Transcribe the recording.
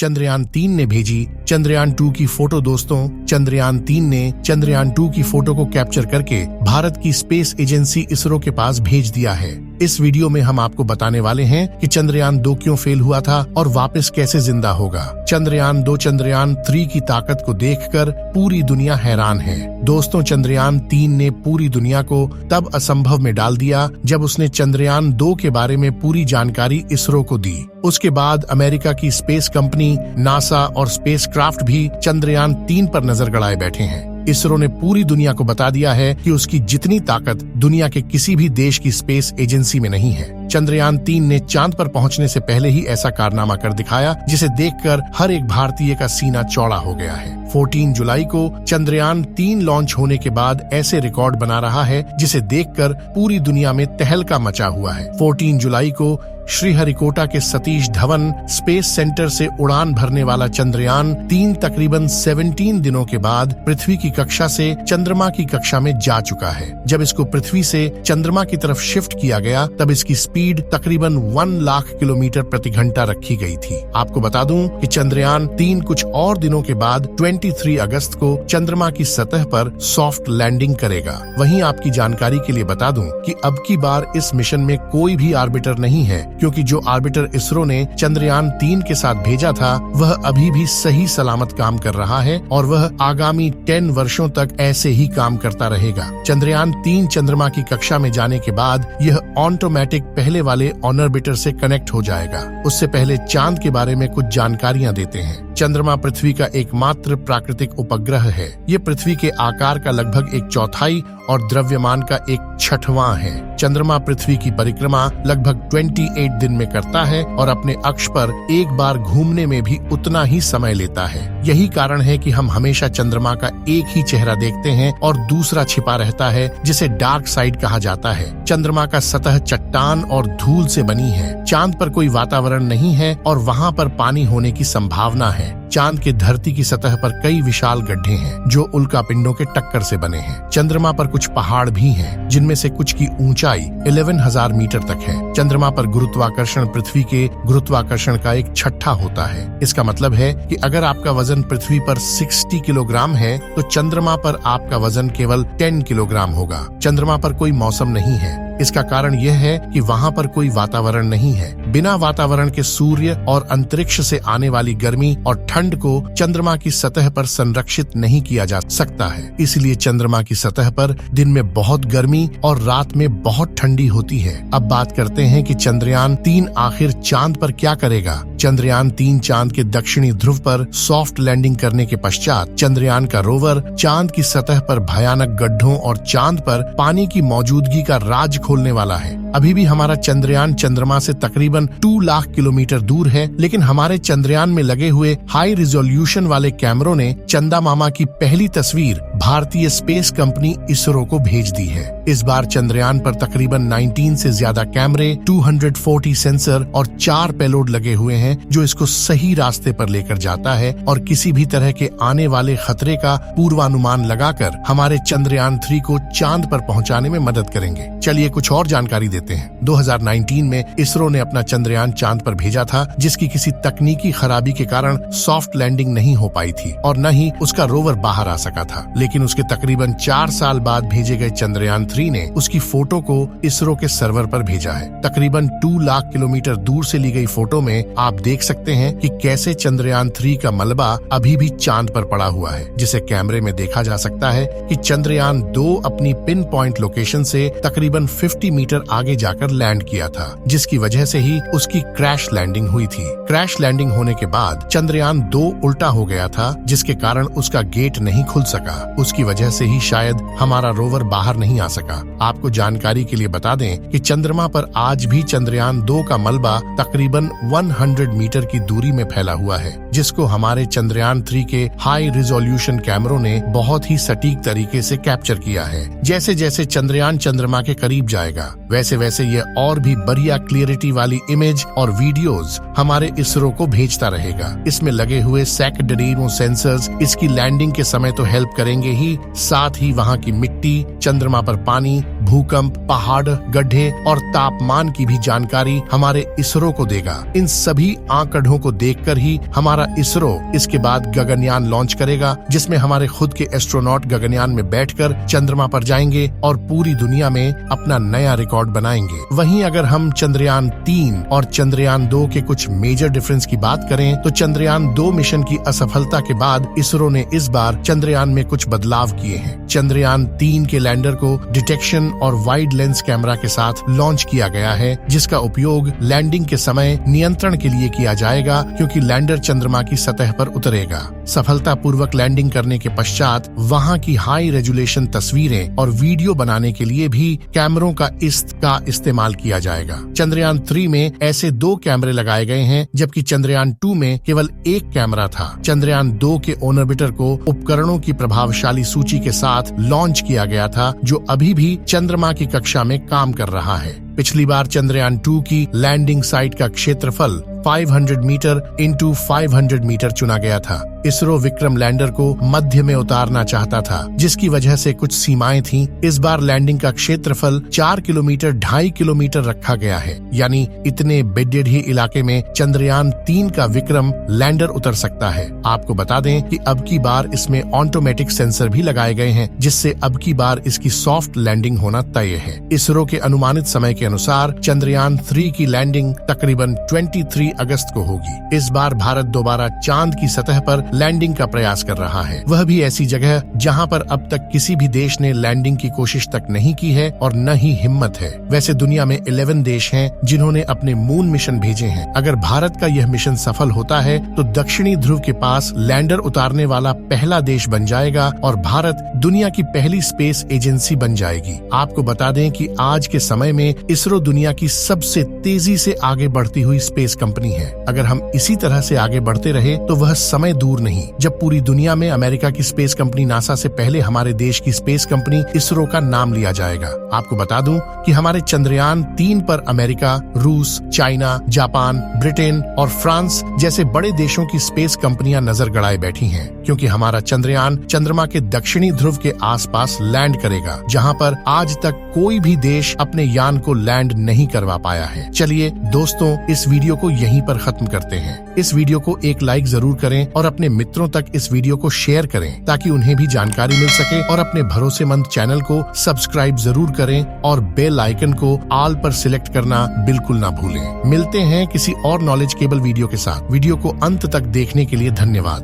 चंद्रयान 3 ने भेजी चंद्रयान 2 की फोटो। दोस्तों, चंद्रयान 3 ने चंद्रयान 2 की फोटो को कैप्चर करके भारत की स्पेस एजेंसी इसरो के पास भेज दिया है। इस वीडियो में हम आपको बताने वाले हैं कि चंद्रयान 2 क्यों फेल हुआ था और वापस कैसे जिंदा होगा। चंद्रयान 2 चंद्रयान 3 की ताकत को देखकर पूरी दुनिया हैरान है। दोस्तों, चंद्रयान 3 ने पूरी दुनिया को तब असंभव में डाल दिया जब उसने चंद्रयान 2 के बारे में पूरी जानकारी इसरो को दी। उसके बाद अमेरिका की स्पेस कंपनी नासा और स्पेसक्राफ्ट भी चंद्रयान 3 पर नजर गड़ाए बैठे हैं। इसरो ने पूरी दुनिया को बता दिया है कि उसकी जितनी ताकत दुनिया के किसी भी देश की स्पेस एजेंसी में नहीं है। चंद्रयान 3 ने चांद पर पहुंचने से पहले ही ऐसा कारनामा कर दिखाया जिसे देखकर हर एक भारतीय का सीना चौड़ा हो गया है। 14 जुलाई को चंद्रयान 3 लॉन्च होने के बाद ऐसे रिकॉर्ड बना रहा है जिसे देखकर पूरी दुनिया में तहलका मचा हुआ है। 14 जुलाई को श्रीहरिकोटा के सतीश धवन स्पेस सेंटर से उड़ान भरने वाला चंद्रयान 3 तकरीबन 17 दिनों के बाद पृथ्वी की कक्षा से चंद्रमा की कक्षा में जा चुका है। जब इसको पृथ्वी से चंद्रमा की तरफ शिफ्ट किया गया तब इसकी स्पीड तकरीबन 1 लाख किलोमीटर प्रति घंटा रखी गई थी। आपको बता दूं कि चंद्रयान 3 कुछ और दिनों के बाद 23 अगस्त को चंद्रमा की सतह पर सॉफ्ट लैंडिंग करेगा। वहीं आपकी जानकारी के लिए बता दूं कि अब की बार इस मिशन में कोई भी आर्बिटर नहीं है, क्योंकि जो आर्बिटर इसरो ने चंद्रयान 3 के साथ भेजा था वह अभी भी सही सलामत काम कर रहा है और वह आगामी 10 वर्षों तक ऐसे ही काम करता रहेगा। चंद्रयान 3 चंद्रमा की कक्षा में जाने के बाद यह ऑटोमेटिक पहले वाले ऑर्बिटर से कनेक्ट हो जाएगा। उससे पहले चांद के बारे में कुछ जानकारियां देते हैं। चंद्रमा पृथ्वी का एकमात्र प्राकृतिक उपग्रह है। ये पृथ्वी के आकार का लगभग 1/4 और द्रव्यमान का 1/6 है। चंद्रमा पृथ्वी की परिक्रमा लगभग 28 दिन में करता है और अपने अक्ष पर एक बार घूमने में भी उतना ही समय लेता है। यही कारण है कि हम हमेशा चंद्रमा का एक ही चेहरा देखते हैं और दूसरा छिपा रहता है, जिसे डार्क साइड कहा जाता है। चंद्रमा का सतह चट्टान और धूल से बनी है। चांद पर कोई वातावरण नहीं है और वहाँ पर पानी होने की संभावना है। चांद के धरती की सतह पर कई विशाल गड्ढे हैं जो उल्का पिंडों के टक्कर से बने हैं। चंद्रमा पर कुछ पहाड़ भी हैं, जिनमें से कुछ की ऊंचाई 11,000 मीटर तक है। चंद्रमा पर गुरुत्वाकर्षण पृथ्वी के गुरुत्वाकर्षण का 1/6 होता है। इसका मतलब है कि अगर आपका वजन पृथ्वी पर 60 किलोग्राम है तो चंद्रमा पर आपका वजन केवल 10 किलोग्राम होगा। चंद्रमा पर कोई मौसम नहीं है। इसका कारण यह है कि वहाँ पर कोई वातावरण नहीं है। बिना वातावरण के सूर्य और अंतरिक्ष से आने वाली गर्मी और ठंड को चंद्रमा की सतह पर संरक्षित नहीं किया जा सकता है। इसलिए चंद्रमा की सतह पर दिन में बहुत गर्मी और रात में बहुत ठंडी होती है। अब बात करते हैं कि चंद्रयान 3 आखिर चांद पर क्या करेगा। चंद्रयान 3 चांद के दक्षिणी ध्रुव पर सॉफ्ट लैंडिंग करने के पश्चात चंद्रयान का रोवर चांद की सतह पर भयानक गड्ढों और चांद पर पानी की मौजूदगी का राज खोलने वाला है। अभी भी हमारा चंद्रयान चंद्रमा से तकरीबन 2 लाख किलोमीटर दूर है, लेकिन हमारे चंद्रयान में लगे हुए हाई रिजोल्यूशन वाले कैमरों ने चंदा मामा की पहली तस्वीर भारतीय स्पेस कंपनी इसरो को भेज दी है। इस बार चंद्रयान पर तकरीबन 19 से ज्यादा कैमरे, 240 सेंसर और 4 पेलोड लगे हुए हैं जो इसको सही रास्ते पर लेकर जाता है और किसी भी तरह के आने वाले खतरे का पूर्वानुमान लगाकर हमारे चंद्रयान 3 को चांद पर पहुंचाने में मदद करेंगे। चलिए कुछ और जानकारी देते हैं। 2019 में इसरो ने अपना चंद्रयान चांद पर भेजा था, जिसकी किसी तकनीकी खराबी के कारण सॉफ्ट लैंडिंग नहीं हो पाई थी और न ही उसका रोवर बाहर आ सका था। लेकिन उसके तकरीबन 4 साल बाद भेजे गए चंद्रयान 3 ने उसकी फोटो को इसरो के सर्वर पर भेजा है। तकरीबन 2 लाख किलोमीटर दूर से ली गई फोटो में आप देख सकते हैं कि कैसे चंद्रयान 3 का मलबा अभी भी चांद पर पड़ा हुआ है, जिसे कैमरे में देखा जा सकता है कि चंद्रयान 2 अपनी पिन पॉइंट लोकेशन से तकरीबन 50 मीटर आगे जाकर लैंड किया था, जिसकी वजह से ही उसकी क्रैश लैंडिंग हुई थी। क्रैश लैंडिंग होने के बाद चंद्रयान 2 उल्टा हो गया था, जिसके कारण उसका गेट नहीं खुल सका। उसकी वजह से ही शायद हमारा रोवर बाहर नहीं आ सका। आपको जानकारी के लिए बता दें कि चंद्रमा पर आज भी चंद्रयान 2 का मलबा तकरीबन 100 मीटर की दूरी में फैला हुआ है, जिसको हमारे चंद्रयान 3 के हाई रिजोल्यूशन कैमरों ने बहुत ही सटीक तरीके से कैप्चर किया है। जैसे जैसे चंद्रयान चंद्रमा के करीब जाएगा वैसे वैसे ये और भी बढ़िया क्लियरिटी वाली इमेज और वीडियोस हमारे इसरो को भेजता रहेगा। इसमें लगे हुए सैकड़ों सेंसर्स इसकी लैंडिंग के समय तो हेल्प करेंगे ही, साथ ही वहाँ की मिट्टी, चंद्रमा पर पानी, भूकंप, पहाड़, गड्ढे और तापमान की भी जानकारी हमारे इसरो को देगा। इन सभी आंकड़ों को देखकर ही हमारा इसरो इसके बाद गगनयान लॉन्च करेगा, जिसमें हमारे खुद के एस्ट्रोनॉट गगनयान में बैठकर चंद्रमा पर जाएंगे और पूरी दुनिया में अपना नया रिकॉर्ड बनाएंगे। वहीं अगर हम चंद्रयान 3 और चंद्रयान 2 के कुछ मेजर डिफरेंस की बात करें तो चंद्रयान 2 मिशन की असफलता के बाद इसरो ने इस बार चंद्रयान में कुछ बदलाव किए हैं। चंद्रयान 3 के लैंडर को डिटेक्शन और वाइड लेंस कैमरा के साथ लॉन्च किया गया है, जिसका उपयोग लैंडिंग के समय नियंत्रण के लिए किया जाएगा, क्योंकि लैंडर चंद्रमा की सतह पर उतरेगा। सफलतापूर्वक लैंडिंग करने के पश्चात वहां की हाई रेजोल्यूशन तस्वीरें और वीडियो बनाने के लिए भी कैमरों का इस्तेमाल किया जाएगा। चंद्रयान 3 में ऐसे 2 कैमरे लगाए गए हैं, जबकि चंद्रयान 2 में केवल 1 कैमरा था। चंद्रयान 2 के ऑर्बिटर को उपकरणों की प्रभावशाली सूची के साथ लॉन्च किया गया था, जो अभी भी चंद्रमा की कक्षा में काम कर रहा है। पिछली बार चंद्रयान 2 की लैंडिंग साइट का क्षेत्रफल 500 मीटर इंटू 500 मीटर चुना गया था। इसरो विक्रम लैंडर को मध्य में उतारना चाहता था, जिसकी वजह से कुछ सीमाएं थीं। इस बार लैंडिंग का क्षेत्रफल 4 किलोमीटर 2.5 किलोमीटर रखा गया है, यानी इतने बेडेड ही इलाके में चंद्रयान 3 का विक्रम लैंडर उतर सकता है। आपको बता दें कि अब की बार इसमें ऑटोमेटिक सेंसर भी लगाए गए हैं, जिससे अब की बार इसकी सॉफ्ट लैंडिंग होना तय है। इसरो के अनुमानित समय के अनुसार चंद्रयान 3 की लैंडिंग तकरीबन 23 अगस्त को होगी। इस बार भारत दोबारा चांद की सतह पर लैंडिंग का प्रयास कर रहा है, वह भी ऐसी जगह जहां पर अब तक किसी भी देश ने लैंडिंग की कोशिश तक नहीं की है और न ही हिम्मत है। वैसे दुनिया में 11 देश हैं जिन्होंने अपने मून मिशन भेजे हैं। अगर भारत का यह मिशन सफल होता है तो दक्षिणी ध्रुव के पास लैंडर उतारने वाला पहला देश बन जाएगा और भारत दुनिया की पहली स्पेस एजेंसी बन जाएगी। आपको बता दें कि आज के समय में इसरो दुनिया की सबसे तेजी से आगे बढ़ती हुई स्पेस कंपनी है। अगर हम इसी तरह से आगे बढ़ते रहे तो वह समय दूर नहीं जब पूरी दुनिया में अमेरिका की स्पेस कंपनी नासा से पहले हमारे देश की स्पेस कंपनी इसरो का नाम लिया जाएगा। आपको बता दूं कि हमारे चंद्रयान 3 पर अमेरिका, रूस, चाइना, जापान, ब्रिटेन और फ्रांस जैसे बड़े देशों की स्पेस कंपनियां नजर गड़ाए बैठी हैं, क्योंकि हमारा चंद्रयान चंद्रमा के दक्षिणी ध्रुव के आसपास लैंड करेगा, जहां पर आज तक कोई भी देश अपने यान को लैंड नहीं करवा पाया है। चलिए दोस्तों, इस वीडियो को यहीं पर खत्म करते हैं। इस वीडियो को एक लाइक जरूर करें और अपने मित्रों तक इस वीडियो को शेयर करें, ताकि उन्हें भी जानकारी मिल सके, और अपने भरोसेमंद चैनल को सब्सक्राइब जरूर करें और बेल आइकन को ऑल पर सिलेक्ट करना बिल्कुल ना भूलें। मिलते हैं किसी और नॉलेज केबल वीडियो के साथ। वीडियो को अंत तक देखने के लिए धन्यवाद।